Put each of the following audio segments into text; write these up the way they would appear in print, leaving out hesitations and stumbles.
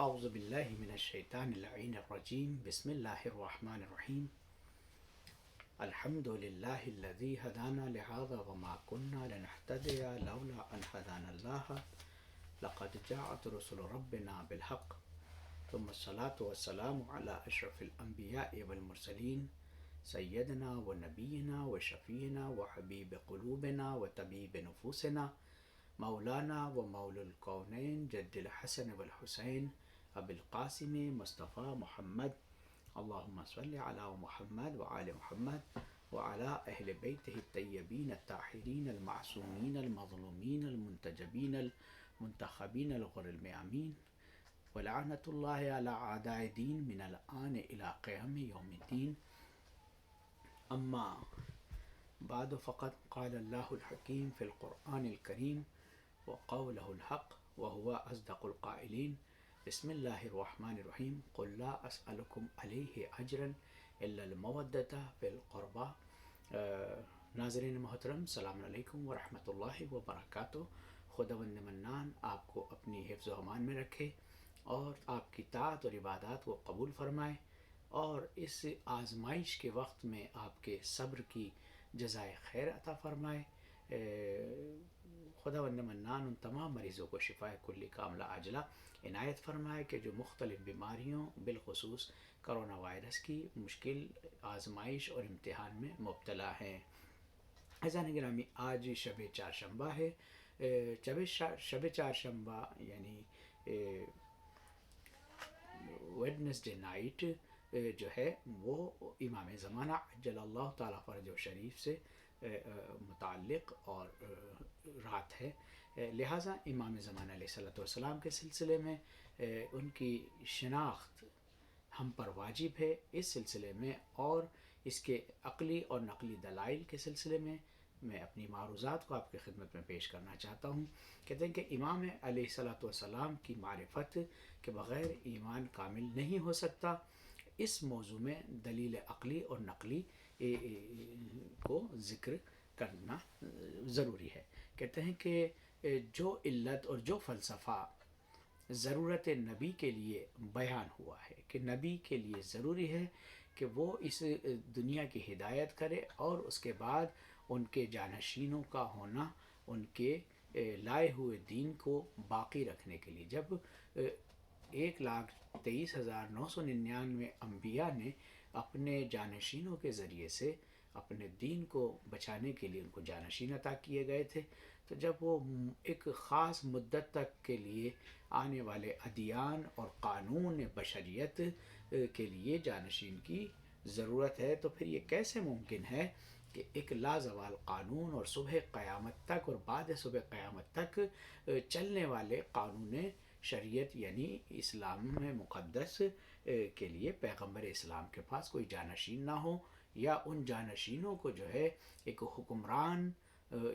اعوذ باللہ من الشیطان اللعین الرجیم بسم اللہ الرحمن الرحیم الحمد للہ الذی ہدانا لہذا وما كنا لنہتدی لولا ان ہدانا اللہ لقد جاءت رسل ربنا بالحق ثم الصلاة والسلام علی اشرف الانبیاء والمرسلین سیدنا و نبینا و شفینا و حبیب قلوبنا و طبیب نفوسنا مولانا و مولا الکونین جد الحسن والحسین ابی القاسم مصطفیٰ محمد اللہم صل علی محمد وآل محمد وعلی اہل بیتہ الطیبین الطاہرین المعصومین المظلومین المنتجبین المنتخبین الغر المیامین ولعنۃ اللہ علی اعداء دین من الآن الی قیام یوم الدین اما بعد فقد قال اللہ الحکیم فی القرآن الکریم وقولہ الحق وهو اصدق القائلین بسم اللہ الرحمن الرحیم قل لا اسألکم علیہ اجرا الا المودۃ فی القربى۔ ناظرین محترم، السلام علیکم ورحمۃ اللہ وبرکاتہ۔ خداوند منان آپ کو اپنی حفظ و امان میں رکھے اور آپ کی طاعت اور عبادات کو قبول فرمائے، اور اس آزمائش کے وقت میں آپ کے صبر کی جزائے خیر عطا فرمائے۔ خداوند منان ان تمام مریضوں کو شفائے کلی کاملہ عاجلہ عنایت فرمائے کہ جو مختلف بیماریوں بالخصوص کرونا وائرس کی مشکل آزمائش اور امتحان میں مبتلا ہیں۔ عزیزان گرامی، آج شب چہارشنبہ ہے۔ شب چہارشنبہ یعنی ویڈنسڈے نائٹ جو ہے وہ امام زمانہ عجل اللہ تعالیٰ فرجہ شریف سے متعلق اور رات ہے، لہٰذا امام زمانہ علیہ الصلوۃ والسلام کے سلسلے میں ان کی شناخت ہم پر واجب ہے۔ اس سلسلے میں اور اس کے عقلی اور نقلی دلائل کے سلسلے میں میں اپنی معروضات کو آپ کی خدمت میں پیش کرنا چاہتا ہوں۔ کہتے ہیں کہ امام علیہ الصلوۃ والسلام کی معرفت کے بغیر ایمان کامل نہیں ہو سکتا۔ اس موضوع میں دلیل عقلی اور نقلی کو ذکر کرنا ضروری ہے۔ کہتے ہیں کہ جو علت اور جو فلسفہ ضرورت نبی کے لیے بیان ہوا ہے کہ نبی کے لیے ضروری ہے کہ وہ اس دنیا کی ہدایت کرے اور اس کے بعد ان کے جانشینوں کا ہونا ان کے لائے ہوئے دین کو باقی رکھنے کے لیے۔ جب 1,23,999 انبیاء نے اپنے جانشینوں کے ذریعے سے اپنے دین کو بچانے کے لیے ان کو جانشین عطا کیے گئے تھے، تو جب وہ ایک خاص مدت تک کے لیے آنے والے ادیان اور قانون بشریت کے لیے جانشین کی ضرورت ہے، تو پھر یہ کیسے ممکن ہے کہ ایک لازوال قانون اور صبح قیامت تک اور بعد صبح قیامت تک چلنے والے قانون شریعت یعنی اسلام میں مقدس کے لیے پیغمبر اسلام کے پاس کوئی جانشین نہ ہو، یا ان جانشینوں کو جو ہے ایک حکمران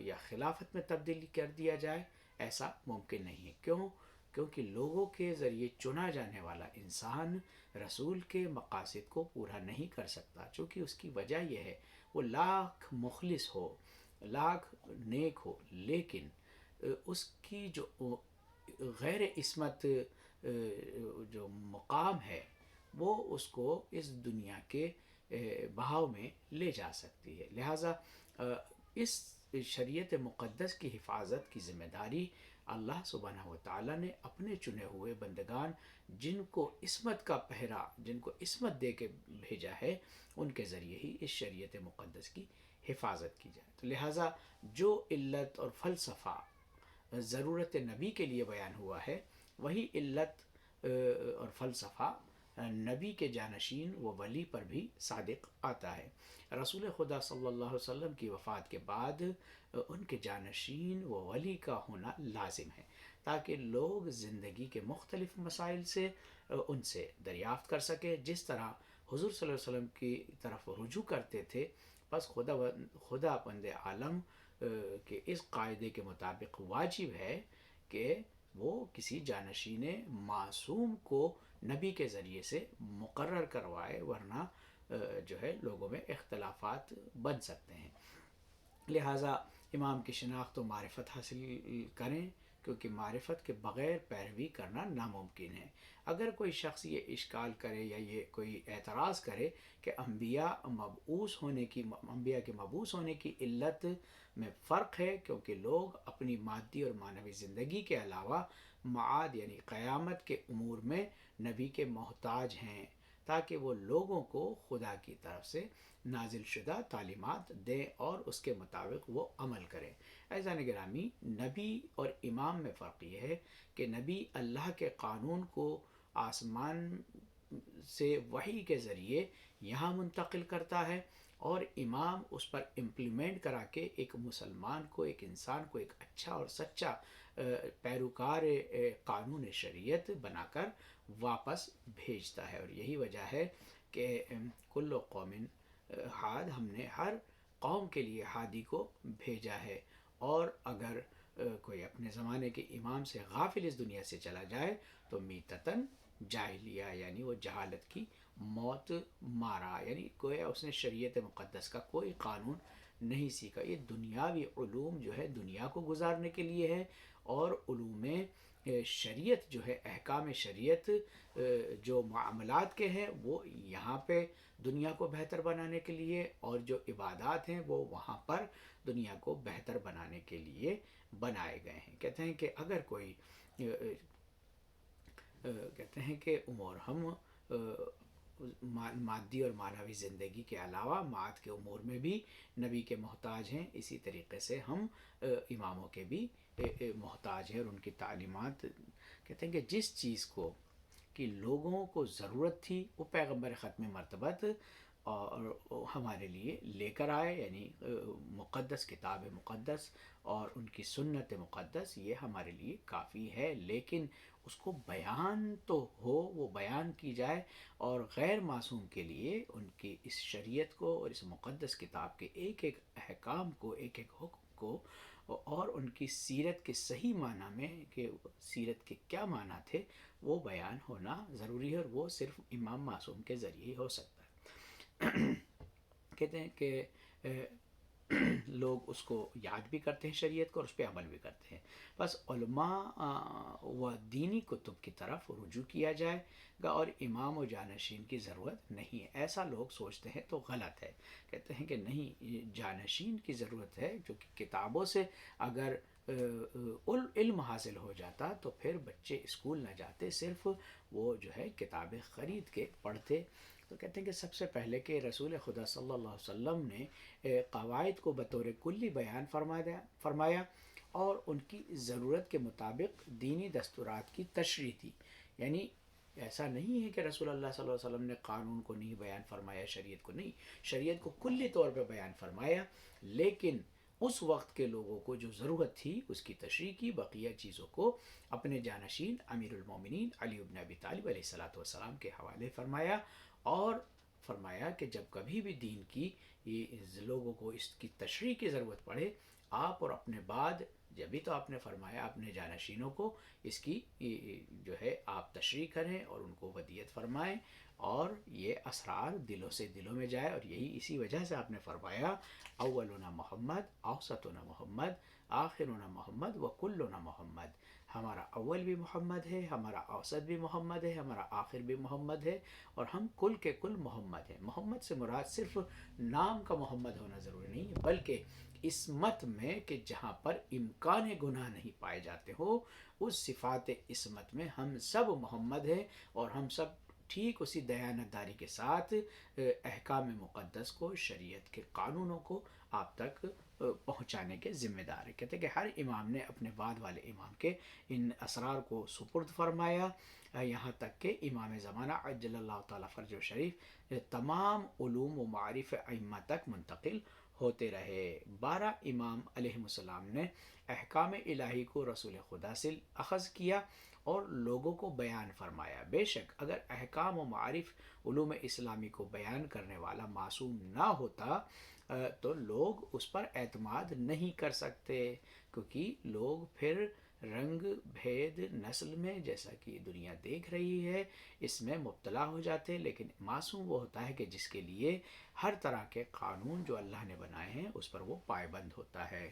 یا خلافت میں تبدیل کر دیا جائے؟ ایسا ممکن نہیں ہے۔ کیوں؟ کیونکہ لوگوں کے ذریعے چنا جانے والا انسان رسول کے مقاصد کو پورا نہیں کر سکتا، چونکہ اس کی وجہ یہ ہے وہ لاکھ مخلص ہو، لاکھ نیک ہو، لیکن اس کی جو غیر عصمت جو مقام ہے وہ اس کو اس دنیا کے بہاؤ میں لے جا سکتی ہے۔ لہٰذا اس شریعت مقدس کی حفاظت کی ذمہ داری اللہ سبحانہ و تعالیٰ نے اپنے چنے ہوئے بندگان جن کو عصمت کا پہرا، جن کو عصمت دے کے بھیجا ہے، ان کے ذریعے ہی اس شریعت مقدس کی حفاظت کی جائے۔ تو لہٰذا جو علت اور فلسفہ ضرورت نبی کے لیے بیان ہوا ہے، وہی علت اور فلسفہ نبی کے جانشین و ولی پر بھی صادق آتا ہے۔ رسول خدا صلی اللہ علیہ وسلم کی وفات کے بعد ان کے جانشین و ولی کا ہونا لازم ہے، تاکہ لوگ زندگی کے مختلف مسائل سے ان سے دریافت کر سکیں۔ جس طرح حضور صلی اللہ علیہ وسلم کی طرف رجوع کرتے تھے، بس خدا بند عالم کے اس قاعدے کے مطابق واجب ہے کہ وہ کسی جانشین معصوم کو نبی کے ذریعے سے مقرر کروائے، ورنہ جو ہے لوگوں میں اختلافات بن سکتے ہیں۔ لہٰذا امام کی شناخت و معرفت حاصل کریں، کیونکہ معرفت کے بغیر پیروی کرنا ناممکن ہے۔ اگر کوئی شخص یہ اشکال کرے یا یہ کوئی اعتراض کرے کہ انبیاء کے مبعوث ہونے کی علت میں فرق ہے، کیونکہ لوگ اپنی مادی اور معنوی زندگی کے علاوہ معاد یعنی قیامت کے امور میں نبی کے محتاج ہیں، تاکہ وہ لوگوں کو خدا کی طرف سے نازل شدہ تعلیمات دیں اور اس کے مطابق وہ عمل کریں۔ عزیزان گرامی، نبی اور امام میں فرق یہ ہے کہ نبی اللہ کے قانون کو آسمان سے وحی کے ذریعے یہاں منتقل کرتا ہے، اور امام اس پر امپلیمنٹ کرا کے ایک مسلمان کو، ایک انسان کو ایک اچھا اور سچا پیروکار قانون شریعت بنا کر واپس بھیجتا ہے۔ اور یہی وجہ ہے کہ کل قوم ہاد، ہم نے ہر قوم کے لیے ہادی کو بھیجا ہے، اور اگر کوئی اپنے زمانے کے امام سے غافل اس دنیا سے چلا جائے تو میتتاً جاہلیہ یعنی وہ جہالت کی موت مارا، یعنی گویا اس نے شریعت مقدس کا کوئی قانون نہیں سیکھا۔ یہ دنیاوی علوم جو ہے دنیا کو گزارنے کے لیے ہے، اور علوم شریعت جو ہے، احکام شریعت جو معاملات کے ہیں، وہ یہاں پہ دنیا کو بہتر بنانے کے لیے، اور جو عبادات ہیں وہ وہاں پر دنیا کو بہتر بنانے کے لیے بنائے گئے ہیں۔ کہتے ہیں کہ اگر کوئی کہتے ہیں کہ امور ہم مادی اور معنوی زندگی کے علاوہ معاد کے امور میں بھی نبی کے محتاج ہیں، اسی طریقے سے ہم اماموں کے بھی محتاج ہیں، اور ان کی تعلیمات کہتے ہیں کہ جس چیز کو کہ لوگوں کو ضرورت تھی وہ پیغمبر ختم مرتبت اور ہمارے لیے لے کر آئے، یعنی مقدس کتاب مقدس اور ان کی سنت مقدس، یہ ہمارے لیے کافی ہے، لیکن اس کو بیان تو ہو، وہ بیان کی جائے، اور غیر معصوم کے لیے ان کی اس شریعت کو اور اس مقدس کتاب کے ایک ایک احکام کو، ایک ایک حکم کو، اور ان کی سیرت کے صحیح معنی میں کہ سیرت کے کیا معنی تھے وہ بیان ہونا ضروری ہے، اور وہ صرف امام معصوم کے ذریعے ہو سکتا ہے۔ کہتے ہیں کہ لوگ اس کو یاد بھی کرتے ہیں شریعت کو، اور اس پہ عمل بھی کرتے ہیں۔ بس علماء و دینی کتب کی طرف رجوع کیا جائے گا، اور امام و جانشین کی ضرورت نہیں ہے، ایسا لوگ سوچتے ہیں تو غلط ہے۔ کہتے ہیں کہ نہیں، جانشین کی ضرورت ہے، جو کہ کتابوں سے اگر علم حاصل ہو جاتا تو پھر بچے اسکول نہ جاتے، صرف وہ جو ہے کتابیں خرید کے پڑھتے۔ تو کہتے ہیں کہ سب سے پہلے کہ رسول خدا صلی اللہ علیہ وسلم نے قواعد کو بطور کلی بیان فرمایا، اور ان کی ضرورت کے مطابق دینی دستورات کی تشریح دی۔ یعنی ایسا نہیں ہے کہ رسول اللہ صلی اللہ علیہ وسلم نے قانون کو نہیں بیان فرمایا، شریعت کو نہیں، شریعت کو کلی طور پہ بیان فرمایا، لیکن اس وقت کے لوگوں کو جو ضرورت تھی اس کی تشریح کی، بقیہ چیزوں کو اپنے جانشین امیر المومنین علی بن ابی طالب علیہ السلام کے حوالے فرمایا، اور فرمایا کہ جب کبھی بھی دین کی لوگوں کو اس کی تشریح کی ضرورت پڑے، آپ اور اپنے بعد جبھی تو آپ نے فرمایا اپنے جانشینوں کو اس کی جو ہے آپ تشریح کریں اور ان کو ودیت فرمائیں، اور یہ اسرار دلوں سے دلوں میں جائے، اور یہی اسی وجہ سے آپ نے فرمایا اولنا محمد، اوسطنا محمد، آخرنا محمد و کلنا محمد۔ ہمارا اول بھی محمد ہے، ہمارا اوسط بھی محمد ہے، ہمارا آخر بھی محمد ہے، اور ہم کل کے کل محمد ہیں۔ محمد سے مراد صرف نام کا محمد ہونا ضروری نہیں ہے، بلکہ عصمت میں کہ جہاں پر امکان گناہ نہیں پائے جاتے ہو، اس صفات عصمت میں ہم سب محمد ہیں، اور ہم سب ٹھیک اسی دیانتداری کے ساتھ احکام مقدس کو، شریعت کے قانونوں کو آپ تک پہنچانے کے ذمہ دار ہے۔ کہتے ہیں کہ ہر امام نے اپنے بعد والے امام کے ان اسرار کو سپرد فرمایا، یہاں تک کہ امام زمانہ عجل اللہ تعالیٰ فرج و شریف تمام علوم و معارف ائمہ تک منتقل ہوتے رہے۔ 12 امام علیہ السلام نے احکام الہی کو رسول خدا سے اخذ کیا اور لوگوں کو بیان فرمایا۔ بے شک اگر احکام و معارف علوم اسلامی کو بیان کرنے والا معصوم نہ ہوتا تو لوگ اس پر اعتماد نہیں کر سکتے، کیونکہ لوگ پھر رنگ بھید نسل میں، جیسا کہ دنیا دیکھ رہی ہے، اس میں مبتلا ہو جاتے، لیکن معصوم وہ ہوتا ہے کہ جس کے لیے ہر طرح کے قانون جو اللہ نے بنائے ہیں اس پر وہ پائبند ہوتا ہے۔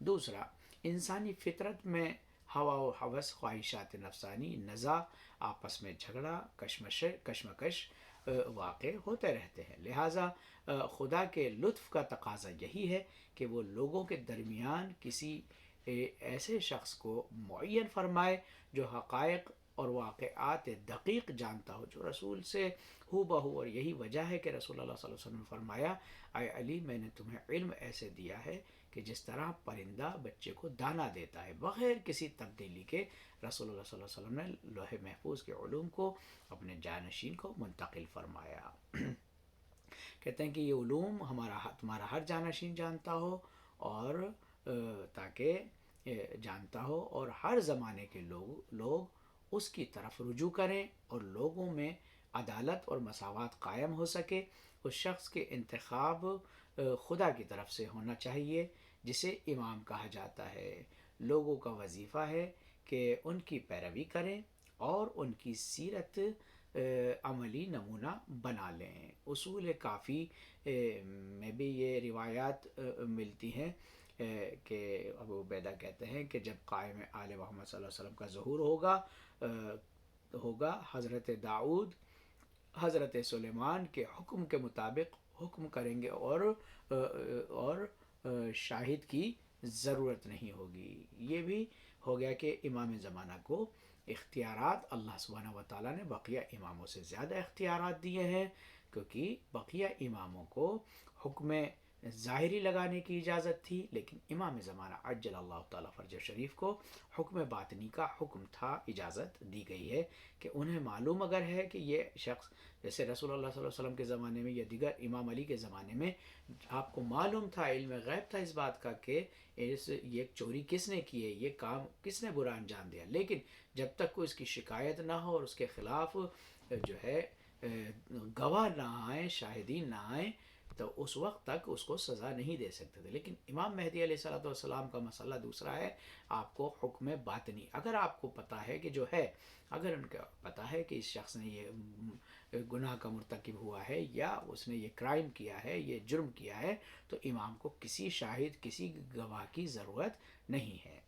دوسرا، انسانی فطرت میں ہوا و حوث، خواہشات نفسانی، نزاع، آپس میں جھگڑا، کشمکش واقع ہوتے رہتے ہیں۔ لہٰذا خدا کے لطف کا تقاضا یہی ہے کہ وہ لوگوں کے درمیان کسی ایسے شخص کو معین فرمائے جو حقائق اور واقعات دقیق جانتا ہو، جو رسول سے ہو بہو۔ اور یہی وجہ ہے کہ رسول اللہ صلی اللہ علیہ وسلم نے فرمایا، اے علی، میں نے تمہیں علم ایسے دیا ہے کہ جس طرح پرندہ بچے کو دانہ دیتا ہے بغیر کسی تبدیلی کے۔ رسول اللہ صلی اللہ علیہ وسلم نے لوح محفوظ کے علوم کو اپنے جانشین کو منتقل فرمایا۔ کہتے ہیں کہ یہ علوم تمہارا ہر جانشین جانتا ہو، اور تاکہ جانتا ہو، اور ہر زمانے کے لوگ اس کی طرف رجوع کریں، اور لوگوں میں عدالت اور مساوات قائم ہو سکے۔ اس شخص کے انتخاب خدا کی طرف سے ہونا چاہیے جسے امام کہا جاتا ہے۔ لوگوں کا وظیفہ ہے کہ ان کی پیروی کریں اور ان کی سیرت عملی نمونہ بنا لیں۔ اصول کافی میں بھی یہ روایات ملتی ہیں کہ ابو عبیدہ کہتے ہیں کہ جب قائم آل محمد صلی اللہ علیہ وسلم کا ظہور ہوگا، حضرت داؤد حضرت سلیمان کے حکم کے مطابق حکم کریں گے، اور شاہد کی ضرورت نہیں ہوگی۔ یہ بھی ہو گیا کہ امام زمانہ کو اختیارات اللہ سبحانہ وتعالیٰ نے بقیہ اماموں سے زیادہ اختیارات دیے ہیں، کیونکہ بقیہ اماموں کو حکم ظاہری لگانے کی اجازت تھی، لیکن امام زمانہ عجل اللہ تعالیٰ فرج شریف کو حکم باطنی کا حکم تھا، اجازت دی گئی ہے کہ انہیں معلوم اگر ہے کہ یہ شخص، جیسے رسول اللہ صلی اللہ علیہ وسلم کے زمانے میں یا دیگر امام علی کے زمانے میں آپ کو معلوم تھا، علم غیب تھا اس بات کا کہ یہ چوری کس نے کی ہے، یہ کام کس نے برا انجام دیا، لیکن جب تک کوئی اس کی شکایت نہ ہو اور اس کے خلاف جو ہے گواہ نہ آئیں، شاہدین نہ آئیں، تو اس وقت تک اس کو سزا نہیں دے سکتے تھے۔ لیکن امام مہدی علیہ الصلوۃ والسلام کا مسئلہ دوسرا ہے، آپ کو حکم باطنی اگر آپ کو پتہ ہے کہ جو ہے، اگر ان کا پتہ ہے کہ اس شخص نے یہ گناہ کا مرتکب ہوا ہے یا اس نے یہ کرائم کیا ہے، یہ جرم کیا ہے، تو امام کو کسی شاہد، کسی گواہ کی ضرورت نہیں ہے۔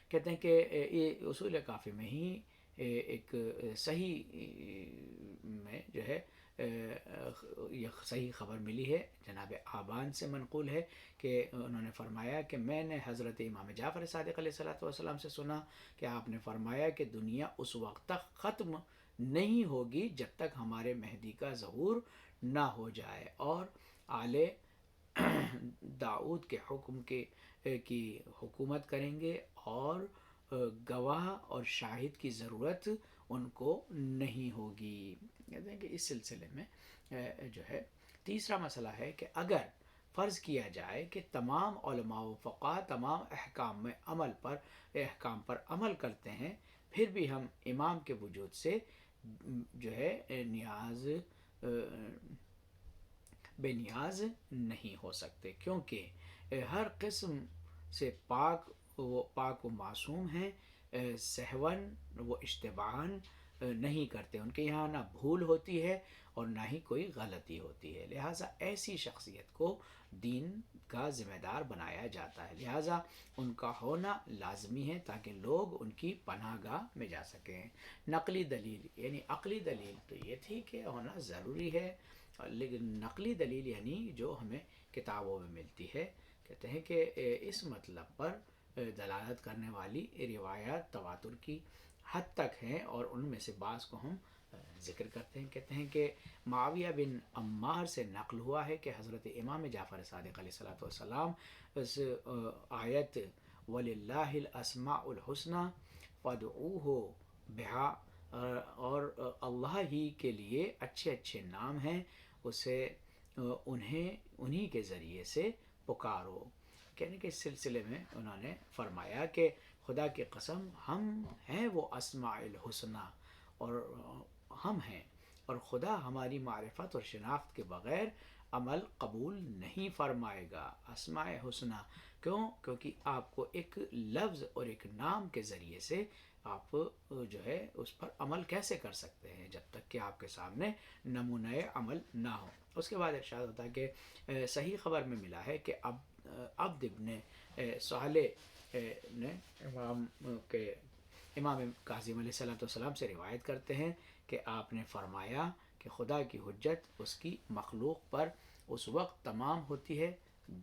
کہتے ہیں کہ یہ اصول کافی میں ہی ایک صحیح میں جو ہے یہ صحیح خبر ملی ہے، جناب آبان سے منقول ہے کہ انہوں نے فرمایا کہ میں نے حضرت امام جعفر صادق علیہ الصلوۃ والسلام سے سنا کہ آپ نے فرمایا کہ دنیا اس وقت تک ختم نہیں ہوگی جب تک ہمارے مہدی کا ظہور نہ ہو جائے، اور آل داؤد کے حکم کی حکومت کریں گے، اور گواہ اور شاہد کی ضرورت ان کو نہیں ہوگی۔ کہتے ہیں کہ اس سلسلے میں جو ہے تیسرا مسئلہ ہے کہ اگر فرض کیا جائے کہ تمام علماء و فقہ تمام احکام پر عمل کرتے ہیں، پھر بھی ہم امام کے وجود سے جو ہے بے نیاز نہیں ہو سکتے، کیونکہ ہر قسم سے پاک و معصوم ہیں، سہون و اشتباہن نہیں کرتے، ان کے یہاں نہ بھول ہوتی ہے اور نہ ہی کوئی غلطی ہوتی ہے، لہٰذا ایسی شخصیت کو دین کا ذمہ دار بنایا جاتا ہے، لہٰذا ان کا ہونا لازمی ہے تاکہ لوگ ان کی پناہ گاہ میں جا سکیں۔ نقلی دلیل یعنی عقلی دلیل تو یہ تھی کہ ہونا ضروری ہے، لیکن نقلی دلیل یعنی جو ہمیں کتابوں میں ملتی ہے، کہتے ہیں کہ اس مطلب پر دلالت کرنے والی روایات تواتر کی حد تک ہیں، اور ان میں سے بعض کو ہم ذکر کرتے ہیں۔ کہتے ہیں کہ معاویہ بن عمار سے نقل ہوا ہے کہ حضرت امام جعفر صادق علیہ الصلوۃ والسلام اس آیت وَلِلَّهِ الْأَسْمَاءُ الْحُسْنَى فَادْعُوهُ بِهَا، اور اللہ ہی کے لیے اچھے اچھے نام ہیں، اسے انہی کے ذریعے سے پکارو۔ کہنے کے اس سلسلے میں انہوں نے فرمایا کہ خدا کی قسم ہم ہیں وہ اسماء الحسنہ، اور ہم ہیں، اور خدا ہماری معرفت اور شناخت کے بغیر عمل قبول نہیں فرمائے گا۔ اسماء حسنہ کیونکہ آپ کو ایک لفظ اور ایک نام کے ذریعے سے آپ جو ہے اس پر عمل کیسے کر سکتے ہیں جب تک کہ آپ کے سامنے نمونہ عمل نہ ہو۔ اس کے بعد ارشاد ہوتا ہے کہ صحیح خبر میں ملا ہے کہ عبد ابن صالح نے امام کے امام کاظم علیہ الصلوۃ والسلام سے روایت کرتے ہیں کہ آپ نے فرمایا کہ خدا کی حجت اس کی مخلوق پر اس وقت تمام ہوتی ہے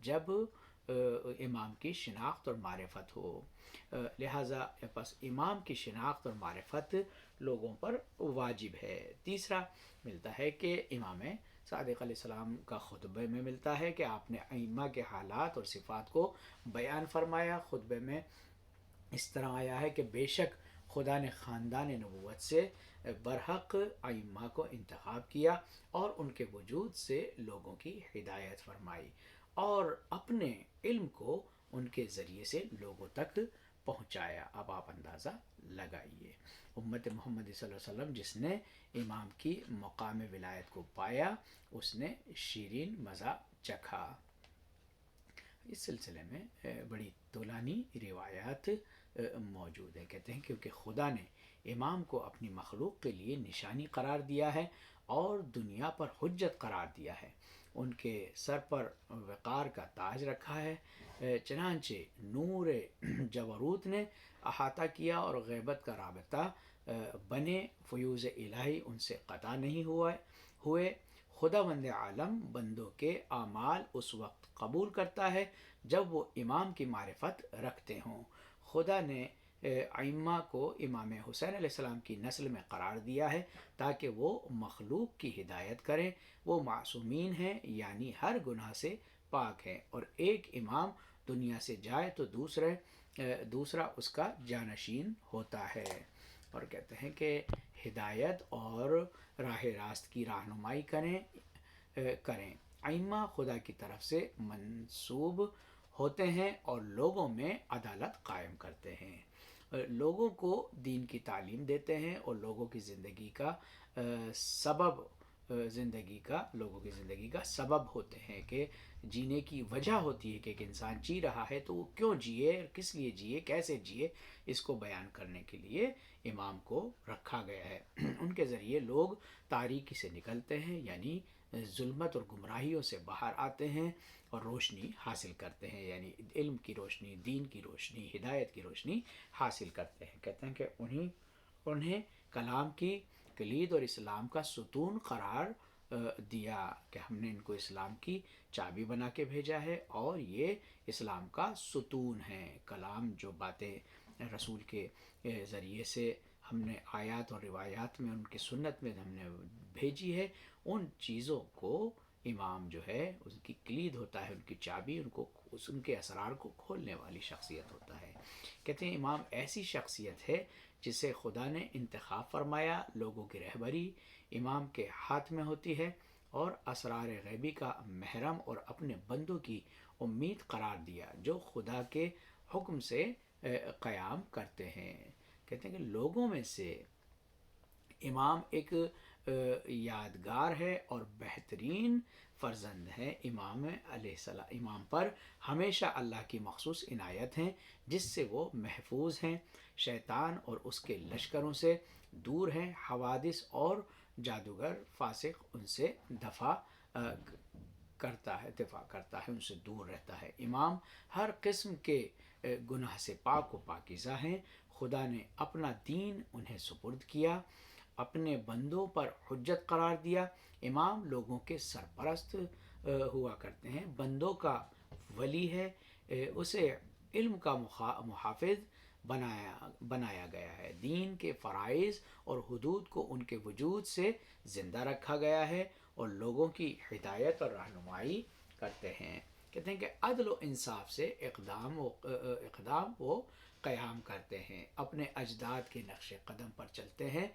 جب امام کی شناخت اور معرفت ہو، لہٰذا پس امام کی شناخت اور معرفت لوگوں پر واجب ہے۔ تیسرا ملتا ہے کہ امام صادق علیہ السلام کا خطبے میں ملتا ہے کہ آپ نے ائمہ کے حالات اور صفات کو بیان فرمایا۔ خطبے میں اس طرح آیا ہے کہ بے شک خدا نے خاندان نبوت سے برحق ائمہ کو انتخاب کیا اور ان کے وجود سے لوگوں کی ہدایت فرمائی اور اپنے علم کو ان کے ذریعے سے لوگوں تک پہنچایا۔ اب آپ اندازہ لگائیے، امت محمد صلی اللہ علیہ وسلم جس نے امام کی مقام ولایت کو پایا، اس نے شیرین مزہ چکھا۔ اس سلسلے میں بڑی طولانی روایات موجود ہیں۔ کہتے ہیں کیونکہ خدا نے امام کو اپنی مخلوق کے لیے نشانی قرار دیا ہے اور دنیا پر حجت قرار دیا ہے، ان کے سر پر وقار کا تاج رکھا ہے، چنانچہ نور جبروت نے احاطہ کیا اور غیبت کا رابطہ بنے فیوز الہی ان سے قطع نہیں ہوئے۔ خداوند عالم بندوں کے اعمال اس وقت قبول کرتا ہے جب وہ امام کی معرفت رکھتے ہوں۔ خدا نے ائمہ کو امام حسین علیہ السلام کی نسل میں قرار دیا ہے تاکہ وہ مخلوق کی ہدایت کریں۔ وہ معصومین ہیں یعنی ہر گناہ سے پاک ہیں، اور ایک امام دنیا سے جائے تو دوسرا اس کا جانشین ہوتا ہے۔ اور کہتے ہیں کہ ہدایت اور راہ راست کی رہنمائی کریں۔ ائمہ خدا کی طرف سے منصوب ہوتے ہیں اور لوگوں میں عدالت قائم کرتے ہیں، لوگوں کو دین کی تعلیم دیتے ہیں اور لوگوں کی زندگی کا سبب ہوتے ہیں کہ جینے کی وجہ ہوتی ہے کہ ایک انسان جی رہا ہے تو وہ کیوں جیے، کس لیے جیے، کیسے جیے، اس کو بیان کرنے کے لیے امام کو رکھا گیا ہے۔ ان کے ذریعے لوگ تاریکی سے نکلتے ہیں، یعنی ظلمت اور گمراہیوں سے باہر آتے ہیں اور روشنی حاصل کرتے ہیں، یعنی علم کی روشنی، دین کی روشنی، ہدایت کی روشنی حاصل کرتے ہیں۔ کہتے ہیں کہ انہیں کلام کی کلید اور اسلام کا ستون قرار دیا کہ ہم نے ان کو اسلام کی چابی بنا کے بھیجا ہے اور یہ اسلام کا ستون ہے۔ کلام جو باتیں رسول کے ذریعے سے ہم نے آیات اور روایات میں ان کی سنت میں ہم نے بھیجی ہے، ان چیزوں کو امام جو ہے اس کی کلید ہوتا ہے، ان کی چابی، ان کے اسرار کو کھولنے والی شخصیت ہوتا ہے۔ کہتے ہیں امام ایسی شخصیت ہے جسے خدا نے انتخاب فرمایا، لوگوں کی رہبری امام کے ہاتھ میں ہوتی ہے اور اسرار غیبی کا محرم اور اپنے بندوں کی امید قرار دیا جو خدا کے حکم سے قیام کرتے ہیں۔ کہتے ہیں کہ لوگوں میں سے امام ایک یادگار ہے اور بہترین فرزند ہے۔ امام علیہ السلام، امام پر ہمیشہ اللہ کی مخصوص عنایت ہیں جس سے وہ محفوظ ہیں، شیطان اور اس کے لشکروں سے دور ہیں، حوادث اور جادوگر فاسق ان سے دفاع کرتا ہے، ان سے دور رہتا ہے۔ امام ہر قسم کے گناہ سے پاک و پاکیزہ ہیں۔ خدا نے اپنا دین انہیں سپرد کیا، اپنے بندوں پر حجت قرار دیا۔ امام لوگوں کے سرپرست ہوا کرتے ہیں، بندوں کا ولی ہے، اسے علم کا محافظ بنایا گیا ہے، دین کے فرائض اور حدود کو ان کے وجود سے زندہ رکھا گیا ہے اور لوگوں کی ہدایت اور رہنمائی کرتے ہیں۔ کہتے ہیں کہ عدل و انصاف سے اقدام وہ قیام کرتے ہیں، اپنے اجداد کے نقش قدم پر چلتے ہیں،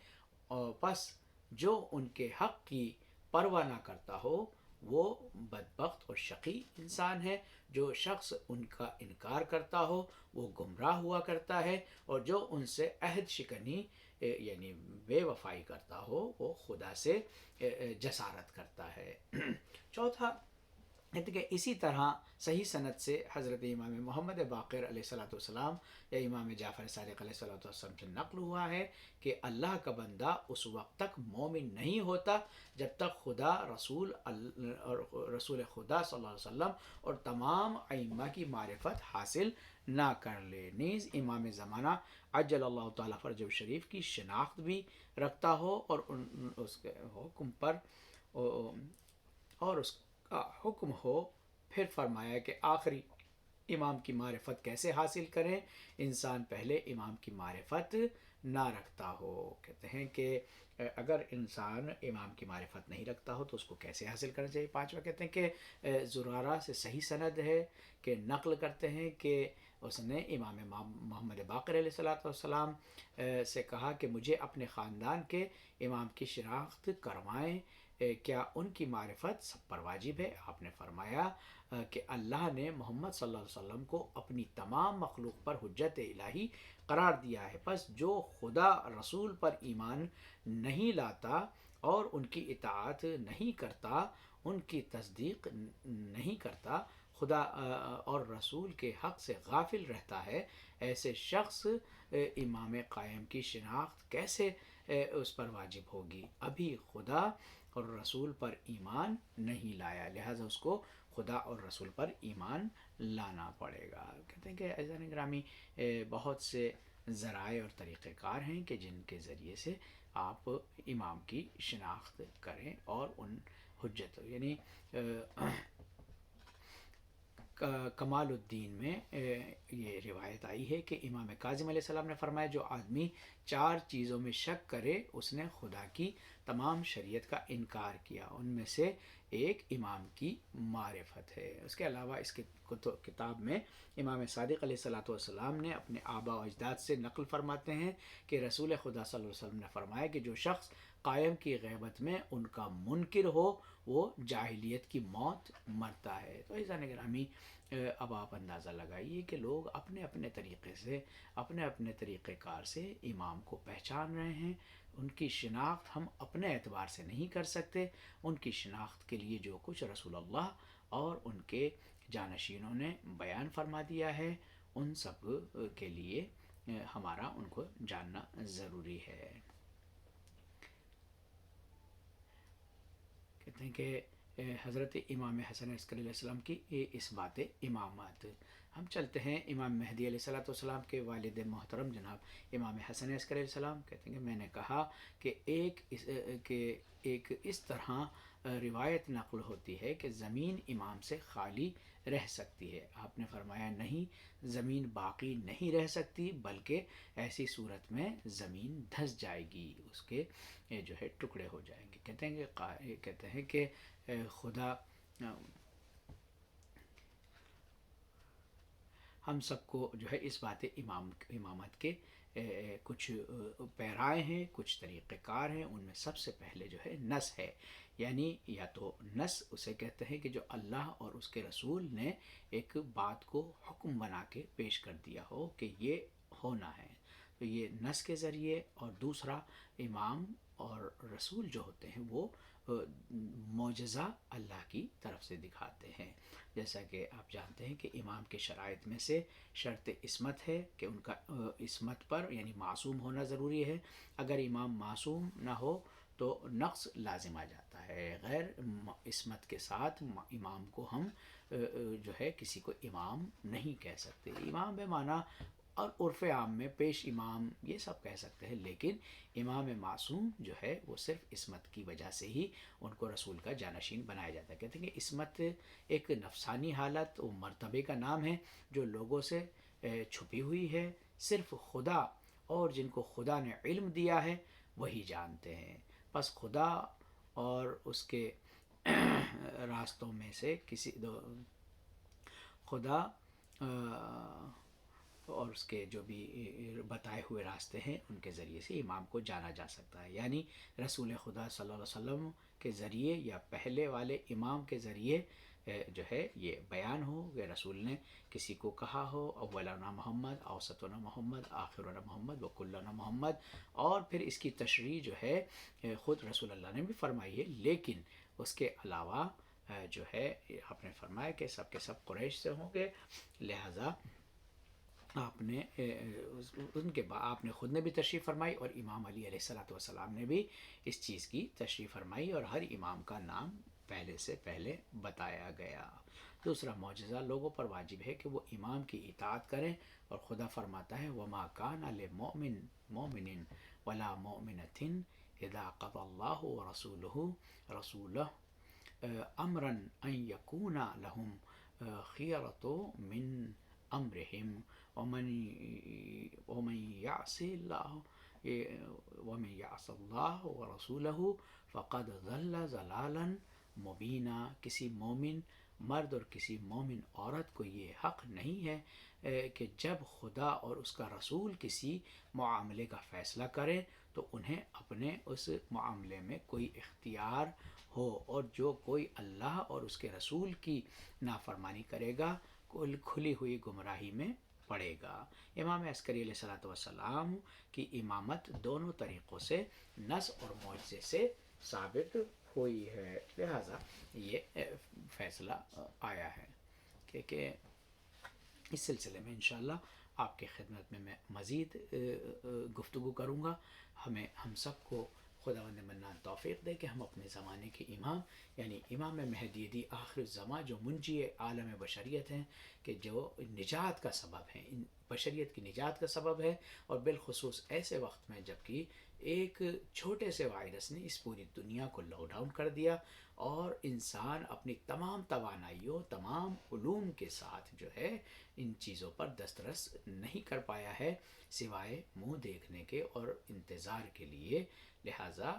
اور پس جو ان کے حق کی پرواہ نہ کرتا ہو وہ بدبخت اور شقی انسان ہے۔ جو شخص ان کا انکار کرتا ہو وہ گمراہ ہوا کرتا ہے، اور جو ان سے عہد شکنی یعنی بے وفائی کرتا ہو وہ خدا سے جسارت کرتا ہے۔ چوتھا کہتے ہیں کہ اسی طرح صحیح سند سے حضرت امام محمد باقر علیہ الصلوۃ والسلام یا امام جعفر صادق علیہ الصلوۃ والسلام سے نقل ہوا ہے کہ اللہ کا بندہ اس وقت تک مومن نہیں ہوتا جب تک خدا اور رسول خدا صلی اللہ علیہ وسلم اور تمام ائمہ کی معرفت حاصل نہ کر لے، نیز امام زمانہ عجل اللہ تعالیٰ فرجہ شریف کی شناخت بھی رکھتا ہو اور اس کے حکم پر اور اس کا حکم ہو۔ پھر فرمایا کہ آخری امام کی معرفت کیسے حاصل کریں؟ انسان پہلے امام کی معرفت نہ رکھتا ہو۔ کہتے ہیں کہ اگر انسان امام کی معرفت نہیں رکھتا ہو تو اس کو کیسے حاصل کرنا چاہیے؟ پانچواں کہتے ہیں کہ زرارہ سے صحیح سند ہے کہ نقل کرتے ہیں کہ اس نے امام محمد باقر علیہ الصلوۃ والسلام سے کہا کہ مجھے اپنے خاندان کے امام کی شناخت کروائیں، کیا ان کی معرفت سب پر واجب ہے؟ آپ نے فرمایا کہ اللہ نے محمد صلی اللہ علیہ وسلم کو اپنی تمام مخلوق پر حجت الہی قرار دیا ہے، پس جو خدا رسول پر ایمان نہیں لاتا اور ان کی اطاعت نہیں کرتا، ان کی تصدیق نہیں کرتا، خدا اور رسول کے حق سے غافل رہتا ہے، ایسے شخص امام قائم کی شناخت کیسے اس پر واجب ہوگی؟ ابھی خدا اور رسول پر ایمان نہیں لایا، لہٰذا اس کو خدا اور رسول پر ایمان لانا پڑے گا۔ کہتے ہیں کہ عزیزان گرامی، بہت سے ذرائع اور طریقہ کار ہیں کہ جن کے ذریعے سے آپ امام کی شناخت کریں اور ان حجت یعنی کمال الدین میں یہ روایت آئی ہے کہ امام کاظم علیہ السلام نے فرمایا جو آدمی 4 چیزوں میں شک کرے اس نے خدا کی تمام شریعت کا انکار کیا، ان میں سے ایک امام کی معرفت ہے۔ اس کے علاوہ اس کے کتاب میں امام صادق علیہ الصلوۃ والسلام نے اپنے آباء و اجداد سے نقل فرماتے ہیں کہ رسول خدا صلی اللہ علیہ وسلم نے فرمایا کہ جو شخص قائم کی غیبت میں ان کا منکر ہو وہ جاہلیت کی موت مرتا ہے۔ تو عزیزان گرامی، اب آپ اندازہ لگائیے کہ لوگ اپنے اپنے طریقے سے، اپنے اپنے طریقہ کار سے امام کو پہچان رہے ہیں۔ ان کی شناخت ہم اپنے اعتبار سے نہیں کر سکتے، ان کی شناخت کے لیے جو کچھ رسول اللہ اور ان کے جانشینوں نے بیان فرما دیا ہے ان سب کے لیے ہمارا ان کو جاننا ضروری ہے۔ کہتے ہیں کہ حضرت امام حسن عسکری علیہ السلام کی اس بات امامت، ہم چلتے ہیں امام مہدی علیہ الصلوۃ والسلام کے والد محترم جناب امام حسن عسکری علیہ السلام۔ کہتے ہیں کہ میں نے کہا کہ ایک اس طرح روایت نقل ہوتی ہے کہ زمین امام سے خالی رہ سکتی ہے، آپ نے فرمایا نہیں، زمین باقی نہیں رہ سکتی بلکہ ایسی صورت میں زمین دھس جائے گی، اس کے جو ہے ٹکڑے ہو جائیں گے۔ کہتے ہیں کہ خدا ہم سب کو جو ہے اس بات امامت کے کچھ پیرائے ہیں، کچھ طریقہ کار ہیں، ان میں سب سے پہلے جو ہے نص ہے، یعنی یا تو نص اسے کہتے ہیں کہ جو اللہ اور اس کے رسول نے ایک بات کو حکم بنا کے پیش کر دیا ہو کہ یہ ہونا ہے، تو یہ نص کے ذریعے، اور دوسرا امام اور رسول جو ہوتے ہیں وہ معجزہ اللہ کی طرف سے دکھاتے ہیں، جیسا کہ آپ جانتے ہیں کہ امام کے شرائط میں سے شرط عصمت ہے کہ ان کا عصمت پر یعنی معصوم ہونا ضروری ہے، اگر امام معصوم نہ ہو تو نقص لازم آ جاتا ہے، غیر عصمت کے ساتھ امام کو ہم جو ہے کسی کو امام نہیں کہہ سکتے، امام بے معنی اور عرف عام میں پیش امام یہ سب کہہ سکتے ہیں، لیکن امام معصوم جو ہے وہ صرف عصمت کی وجہ سے ہی ان کو رسول کا جانشین بنایا جاتا ہے۔ کہتے ہیں کہ عصمت ایک نفسانی حالت و مرتبے کا نام ہے جو لوگوں سے چھپی ہوئی ہے، صرف خدا اور جن کو خدا نے علم دیا ہے وہی جانتے ہیں، پس خدا اور اس کے راستوں میں سے خدا اور اس کے جو بھی بتائے ہوئے راستے ہیں ان کے ذریعے سے امام کو جانا جا سکتا ہے، یعنی رسول خدا صلی اللہ علیہ وسلم کے ذریعے یا پہلے والے امام کے ذریعے جو ہے یہ بیان ہو کہ رسول نے کسی کو کہا ہو اولنا محمد، اوسطنا محمد، آخرنا محمد، وکلنا محمد، اور پھر اس کی تشریح جو ہے خود رسول اللہ نے بھی فرمائی ہے، لیکن اس کے علاوہ جو ہے آپ نے فرمایا کہ سب کے سب قریش سے ہوں گے، لہٰذا آپ نے ان کے بعد آپ نے خود نے بھی تشریف فرمائی اور امام علی علیہ الصلوۃ والسلام نے بھی اس چیز کی تشریف فرمائی، اور ہر امام کا نام پہلے سے پہلے بتایا گیا۔ دوسرا معجزہ لوگوں پر واجب ہے کہ وہ امام کی اطاعت کریں، اور خدا فرماتا ہے وَمَا كَانَ لِمُؤْمِنٍ وَلَا مُؤْمِنَةٍ إِذَا قَضَى اللَّهُ وَرَسُولُهُ امرا ان یکون لهم خیرۃ من امرهم ومن یعص اللہ ورسولہ فقد ضل ضلالا مبینا۔ کسی مومن مرد اور کسی مومن عورت کو یہ حق نہیں ہے کہ جب خدا اور اس کا رسول کسی معاملے کا فیصلہ کرے تو انہیں اپنے اس معاملے میں کوئی اختیار ہو، اور جو کوئی اللہ اور اس کے رسول کی نافرمانی کرے گا کھلی ہوئی گمراہی میں پڑے گا۔ امام عسکری علیہ الصلوۃ والسلام کی امامت دونوں طریقوں سے نص اور معجزے سے ثابت ہوئی ہے، لہٰذا یہ فیصلہ آیا ہے کہ اس سلسلے میں انشاءاللہ آپ کی خدمت میں مزید گفتگو کروں گا۔ ہم سب کو خداوند منان توفیق دے کہ ہم اپنے زمانے کے امام یعنی امام مہدی دی آخر الزمان جو منجی عالم بشریت ہیں، کہ جو نجات کا سبب ہے، بشریت کی نجات کا سبب ہے، اور بالخصوص ایسے وقت میں جب کہ ایک چھوٹے سے وائرس نے اس پوری دنیا کو لاک ڈاؤن کر دیا، اور انسان اپنی تمام توانائیوں تمام علوم کے ساتھ جو ہے ان چیزوں پر دسترس نہیں کر پایا ہے سوائے منہ دیکھنے کے اور انتظار کے لیے۔ لہٰذا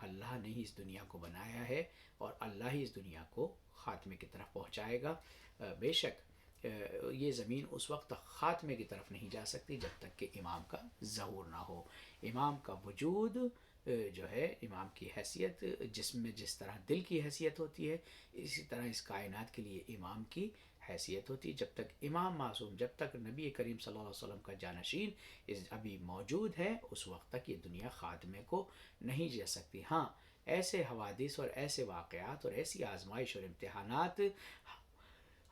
اللہ نے ہی اس دنیا کو بنایا ہے اور اللہ ہی اس دنیا کو خاتمے کی طرف پہنچائے گا۔ بے شک یہ زمین اس وقت تک خاتمے کی طرف نہیں جا سکتی جب تک کہ امام کا ظہور نہ ہو۔ امام کا وجود جو ہے، امام کی حیثیت جسم میں جس طرح دل کی حیثیت ہوتی ہے، اسی طرح اس کائنات کے لیے امام کی حیثیت ہوتی ہے۔ جب تک امام معصوم، جب تک نبی کریم صلی اللہ علیہ وسلم کا جانشین ابھی موجود ہے، اس وقت تک یہ دنیا خاتمے کو نہیں جا سکتی۔ ہاں، ایسے حوادث اور ایسے واقعات اور ایسی آزمائش اور امتحانات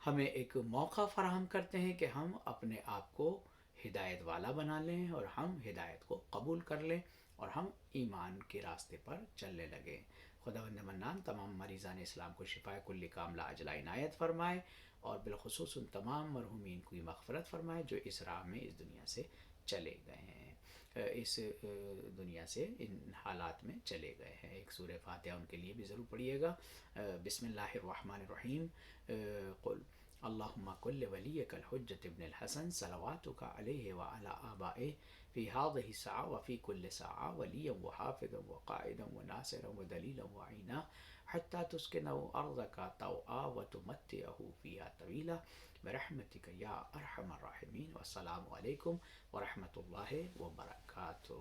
ہمیں ایک موقع فراہم کرتے ہیں کہ ہم اپنے آپ کو ہدایت والا بنا لیں، اور ہم ہدایت کو قبول کر لیں، اور ہم ایمان کے راستے پر چلنے لگیں۔ خداوند منان تمام مریضان اسلام کو شفائے کل کاملہ عاجلہ عنایت فرمائے، اور بالخصوص ان تمام مرحومین کی مغفرت فرمائے جو اس راہ میں اس دنیا سے چلے گئے ہیں، اس دنیا سے ان حالات میں چلے گئے ہیں۔ ایک سورہ فاتحہ ان کے لیے بھی ضرور پڑھیے گا۔ بسم اللہ الرحمن الرحیم۔ قل اللہم کل ولیک الحجۃ ابن الحسن صلواتک علیہ وعلی آبائہ فی هذه الساعة وفی کل ساعة ولیا وحافظا وقائدا وناصرا ودلیلا وعینا حتی تسکنوا ارضک طوعا وتمتعه فیہا طویلا برحمتک یا ارحم الراحمین۔ والسلام علیکم ورحمۃ اللہ وبرکاتہ۔